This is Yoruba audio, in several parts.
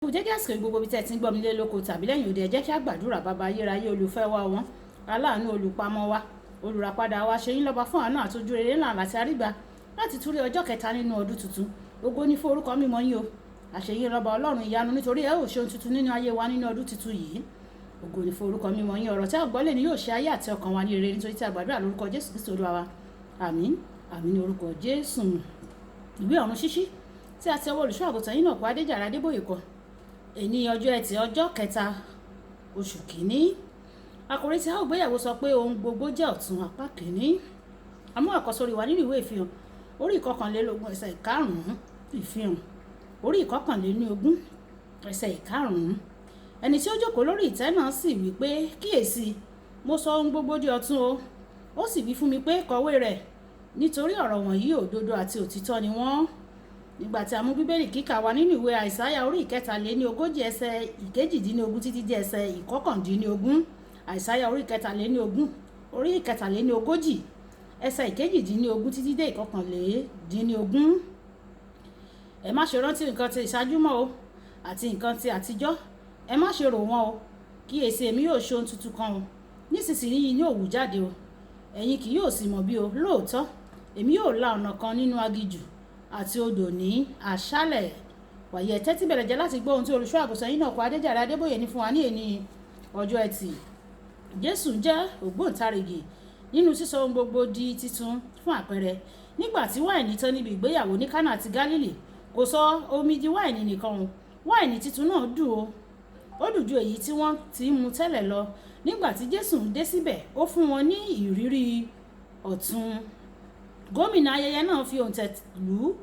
kù dédé àsìkò gbogbo bí tẹ́ ti ń gbọ́ mi lé lóko tàbí lẹ́yìn òde ẹ jẹ́ kí a gbàdúrà. Bàbá ayérayé, olùfẹ́ wa wọn, aláàánú, olùpamọ́ wa, olùràpadà wa, ṣe yín lọ́ba fún àánú àtọ́jú rere ńlá láti àrígbà láti túrí ọjọ́ kẹta nínú ọdún tuntun. Ògo ní fún orúkọ mímọ́ yín o. Àṣeyín lọ́ba ọlọ́run ìyanu, nítorí ẹ ò ṣe ohun tuntun nínú ayé wa nínú ọdún tuntun yìí. Ògo ní fún orúkọ mímọ́ yín. Ọ̀rọ̀ tí a gbọ́ lè ní yóò ṣe ayé àti ọkàn wa ní rere, nítorí tí a gbàdúrà lórúkọ Jésù Kristi Olúwa wa. Àmín. Àmín ní orúkọ Jésù. Ìwé ọ̀run ṣíṣí tí a ti ọwọ́ olùṣọ́ àgùntàn yín náà kọ Adéjàre Adébóyè kọ. Èní ọjọ́ ẹtì ọjọ́ kẹta oṣù kìíní. Àkòrí tí a ó gbéyàwó sọ pé ohun gbogbo jẹ́ ọ̀tun apá kìíní. Àmú àkọsórí wa nínú ìwé ìfihàn orí ìkọkànlélógún ẹsẹ̀ ìkarùn-ún. Ìfihàn orí ìkọkànlélógún ẹsẹ̀ ìkarùn-ún. Ẹni tí ó jókòó lórí ìtẹ́ náà sì wí pé, kíyèsí, mo sọ ohun gbogbo di ọ̀tun o. Ó sì wí fún mi pé, kọ̀wé rẹ̀, nítorí ọ̀rọ̀ wọ̀nyí òdodo àti òtítọ́ ni wọ́n. Nígbà tí a mú bíbélì kíkà wa nínú ìwé àìsáyà orí ìkẹtàléníogójì ẹsẹ̀ ìkejìdínlógún títí dé ẹsẹ̀ ìkọkàndínlógún. àìsáyà orí ìkẹtàléníogójì ẹsẹ̀ ìkejìdínlógún títí dé ìkọkànléníogún. Ẹ má ṣe rántí nǹkan ti ìṣáájú mọ́ o, àti nǹkan ti àtijọ́. Ẹ má ṣe rò wọ́n o. Kíyèsí, èmi yóò ṣe ohun tuntun kan o. Nísinsìnyí ni ó wù jáde o. Ẹ̀yin kì yóò sì mọ̀ bí o. Lóòótọ́, èmi yóò la ọ̀nà kan nínú aginjù àti odò ní aṣálẹ̀. Wàyí ẹ tẹ́tí bẹ̀rẹ̀ jẹ́ láti gbọ́ ohun tí olùṣọ́ àgùntàn yín náà kọ Adéjàre Adébóyè ní fún wa ní èní ọjọ́ ẹtì. Jésù jẹ́ ògbóǹtarìgì nínú sísọ ohun gbogbo di titun. Fún àpẹẹrẹ, nígbà tí wáìnì tán níbi ìgbéyàwó ní Kánà àti Gálílì, kò sọ omi di wáìnì nìkan o. Wáìnì titun náà dùn o. Ó dùn ju èyí tí wọ́n ti ń mu tẹ́lẹ̀ lọ. Nígbà tí Jésù dé síbẹ̀, ó fún wọn ní ìrírí ọ̀tun. Gómìnà ayẹyẹ náà fi òǹtẹ̀ lù ú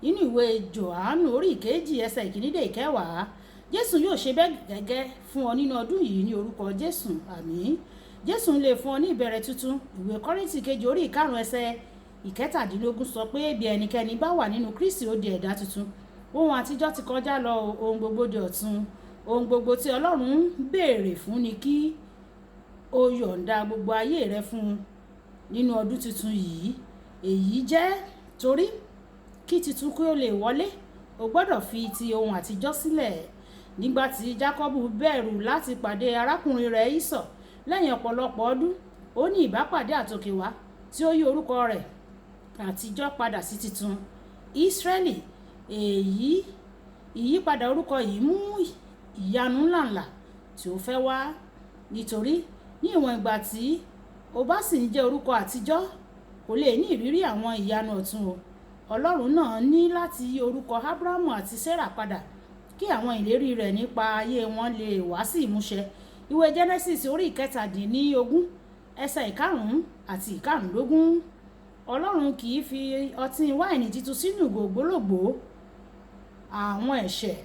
nínú ìwé Jòhánù orí ìkejì ẹsẹ̀ ìkíní dé ìkẹwàá. Jésù yóò ṣe bẹ́ẹ̀ gẹ́gẹ́ fún ọ nínú ọdún yìí ní orúkọ Jésù. Àmín. Jésù lè fún ọ ní ìbẹ̀rẹ̀ tuntun. Ìwé Kọ́ríńtì kejì orí ìkarùn ẹsẹ̀ ìkẹtàdínlógún sọ pé bí ẹnikẹ́ni bá wà nínú Kristi, ó di ẹ̀dá tuntun. Ohun àtijọ́ ti kọjá lọ, ohun gbogbo di ọ̀tun. Ohun gbogbo tí Ọlọ́run ń béèrè fún ni kí o yọ̀ǹda gbogbo ayé rẹ fún un nínú ọdún tuntun yìí. Èyí jẹ́ torí kí titun kí ó lè wọlé, o gbọ́dọ̀ fi ti ohun àtijọ́ sílẹ̀. Nígbà tí Jákọ́bù bẹ̀rù láti pàdé arákùnrin rẹ̀ Ísọ̀ lẹ́yìn ọ̀pọ̀lọpọ̀ ọdún, ó ní ìbápàdé àtòkèwá tí ó yí orúkọ rẹ̀ àtijọ́ padà sí titun, Ísírẹ́lì. Ìyípadà orúkọ yìí mú ìyanu ńláńlá tí ó fẹ́ wá. Nítorí ní ìwọ̀n ìgbà tí o bá sì ń jẹ́ orúkọ àtijọ́, kò lè ní ìrírí àwọn ìyanu ọ̀tun o. Ọlọ́run náà ní láti yí orúkọ Ábúráhámù àti Sárà padà kí àwọn ìlérí rẹ̀ nípa ayé wọn lè wá sí ìmúṣẹ. Ìwé Genesis orí ìkẹtàdínlógún ẹsẹ̀ ìkarùn-ún àti ìkarùnlógún. Ọlọ́run kì í fi ọtí wáìnì titun sínú ìgò ògbólógbòó àwọn ẹ̀ṣẹ̀.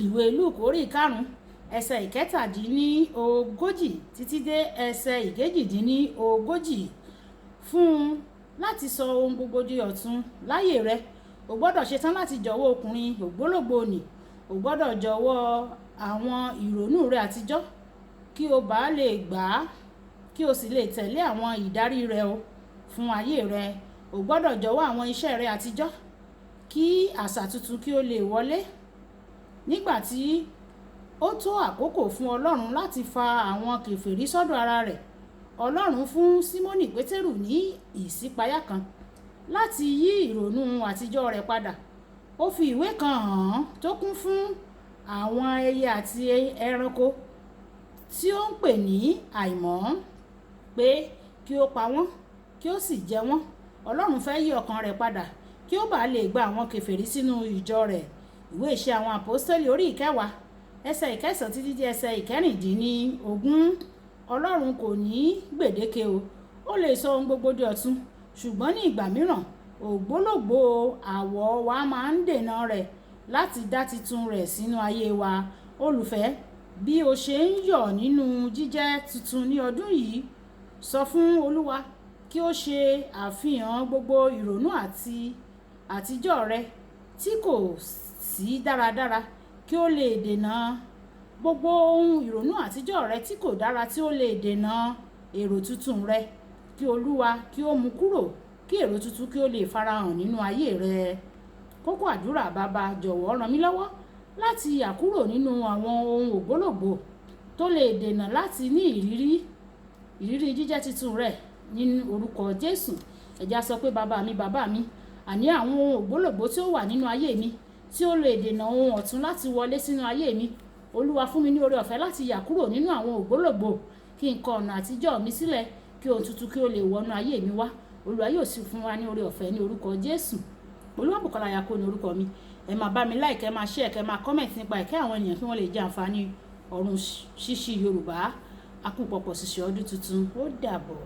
Ìwé Lúùkù orí ìkarùn-ún ẹsẹ̀ ìkẹtàdínlógójì títí dé ẹsẹ̀ ìkejìdínlógójì. Fún un láti sọ ohun gbogbo di ọ̀tun láyé rẹ, o gbọ́dọ̀ ṣetán láti jọ̀wọ́ ọkùnrin ògbólógbòó nì. O gbọ́dọ̀ jọ̀wọ́ àwọn ìrònú rẹ àtijọ́ kí o bá lè gbà á, kí o sì lè tẹ̀lé àwọn ìdarí rẹ o fún ayé rẹ. O gbọ́dọ̀ jọ̀wọ́ àwọn iṣẹ́ rẹ àtijọ́ kí àṣà tuntun kí ó lè wọlé. Nígbà tí ó tó àkókò fún Ọlọ́run láti fa àwọn kèfèrí sọ́dọ̀ ara rẹ̀, Ọlọ́run fún Símónì Pétérù ní ìṣípayá kan láti yí ìrònú àtijọ́ rẹ̀ padà. Ó fi ìwé kan hàn án tó kún fún àwọn ẹyẹ àti ẹranko tí ó ń pè ní àìmọ́, pé kí ó pa wọ́n kí ó sì jẹ wọ́n. Ọlọ́run fẹ́ yí ọkàn rẹ̀ padà kí ó bá lè gba àwọn kèfèrí sínú ìjọ rẹ̀. Ìwé Ìṣe àwọn Àpọ́stélì orí ìkẹwàá ẹsẹ̀ ìkẹsàn títí dé ẹsẹ̀ ìkẹrìndínlógún. Ọlọ́run kò ní gbèdéke o. Ó lè sọ ohun gbogbo di ọ̀tun, ṣùgbọ́n ní ìgbà mìíràn ògbólógbòó àwọ̀ wa máa ń dènà rẹ̀ láti dá titun rẹ̀ sínú ayé wa. Olùfẹ́, bí o ṣe ń yọ̀ nínú jíjẹ́ tuntun ní ọdún yìí, sọ fún Olúwa kí ó ṣe àfihàn gbogbo ìrònú àtijọ́ rẹ tí kò sí dáradára, kí ó lè dènà gbogbo ohun ìrònú àtijọ́ rẹ tí kò dára, tí ó lè dènà èrò tuntun rẹ. Kí Olúwa kí ó mú kúrò, kí èrò tuntun kí ó lè farahàn nínú ayé rẹ. Kókó àdúrà. Bàbá, jọ̀wọ́ ràn mí lọ́wọ́ láti yà kúrò nínú àwọn ohun ògbólógbòó tó lè dènà láti ní ìrírí jíjẹ́ titun rẹ̀ nínú orúkọ Jésù. Ẹ jẹ́ á sọ pé bàbá mi, àní àwọn ohun ògbólógbòó tí ó wà nínú ayé mi tí ó lè dènà ohun ọ̀tun láti wọlé sínú ayé mi. Olúwa fún mi ní oore ọ̀fẹ́ láti yà kúrò nínú àwọn ògbólógbòó kí n kọ ọ̀nà àtijọ́ mi sílẹ̀ kí ohun tuntun kí ó lè wọnú ayé mi wá. Olúwa yóò sì fún wa ní oore ọ̀fẹ́ ní orúkọ Jésù. Olúwabùkọ́lá Ayako ní orúkọ mi. Ẹ máa bá mi like, ẹ máa share, ẹ máa comment nípa ẹ̀kẹ́ àwọn ènìyàn kí wọ́n lè jẹ àǹfààní ọ̀run ṣíṣí Yorùbá. A kú pọ̀pọ̀ ṣìṣẹ́ ọdún tuntun. Ó dàbọ̀.